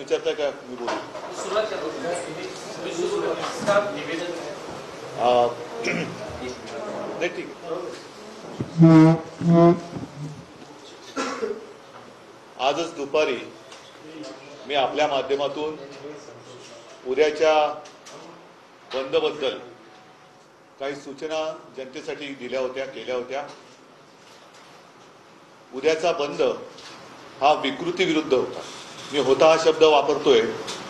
विचारताय का मी बोलू? नाही ठीक आहे. आजच दुपारी मी आपल्या माध्यमातून उद्याच्या बंदबद्दल काही सूचना जनतेसाठी दिल्या होत्या, केल्या होत्या. उद्याचा बंद हा विकृती विरुद्ध होता. मी होता हा शब्द वापरतोय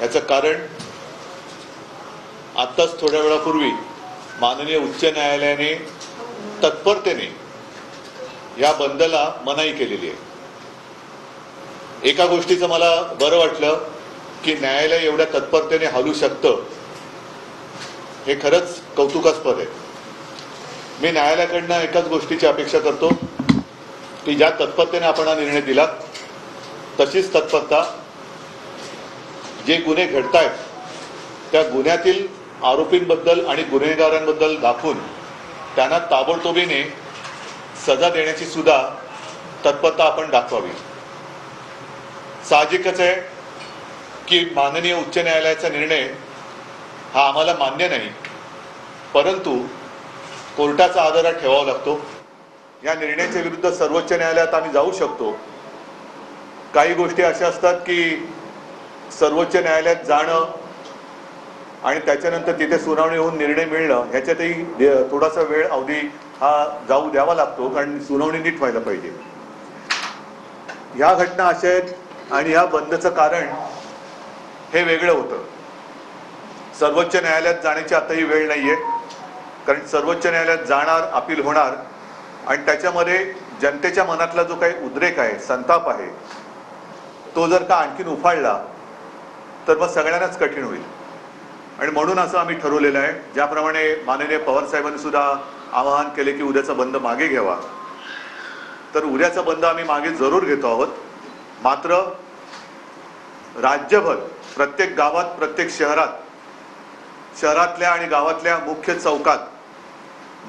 याचं कारण आत्ताच थोड्या वेळापूर्वी माननीय उच्च न्यायालयाने तत्परतेने या बंदला मनाई केलेली आहे. एका गोष्टीचं मला बरं वाटलं की न्यायालय एवढ्या तत्परतेने हलू शकतं, हे खरंच कौतुकास्पद आहे. मी न्यायालयाकडनं एकाच गोष्टीची अपेक्षा करतो की ज्या तत्परतेने आपण हा निर्णय दिला तशीच तत्परता जे गुन्हे घडतायत त्या गुन्ह्यातील आरोपींबद्दल आणि गुन्हेगारांबद्दल दाखवून त्यांना ताबडतोबीने सजा देण्याची सुद्धा तत्परता आपण दाखवावी. साहजिकच आहे की माननीय उच्च न्यायालयाचा निर्णय हा आम्हाला मान्य नाही, परंतु कोर्टाचा आदर ठेवावा लागतो. या निर्णयाच्या विरुद्ध सर्वोच्च न्यायालयात आम्ही जाऊ शकतो. काही गोष्टी अशा असतात की सर्वोच्च न्यायालयात जाणं आणि त्याच्यानंतर तिथे सुनावणी होऊन निर्णय मिळणं ह्याच्यातही थोडासा वेळ अवधी हा जाऊ द्यावा लागतो, कारण सुनावणी नीट व्हायला पाहिजे. ह्या घटना अशा आहेत आणि ह्या बंदचं कारण हे वेगळं होतं. सर्वोच्च न्यायालयात जाण्याची आताही वेळ नाहीये, कारण सर्वोच्च न्यायालयात जाणार, अपील होणार आणि त्याच्यामध्ये जनतेच्या मनातला जो काही उद्रेक आहे, संताप आहे, तो जर का आणखीन उफाळला तर मग सगळ्यांनाच कठीण होईल. आणि म्हणून असं आम्ही ठरवलेलं आहे, ज्याप्रमाणे माननीय पवार साहेबांनी सुद्धा आवाहन केले की उद्याचा बंद मागे घ्यावा, तर उद्याचा बंद आम्ही मागे जरूर घेतो आहोत. मात्र राज्यभर प्रत्येक गावात, प्रत्येक शहरातल्या आणि गावातल्या मुख्य चौकात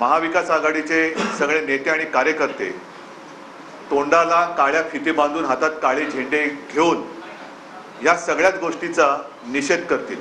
महाविकास आघाडीचे सगळे नेते आणि कार्यकर्ते तोंडाला काळ्या फिते बांधून हातात काळे झेंडे घेऊन या सगळ्याच गोष्टीचा निषेध करतील.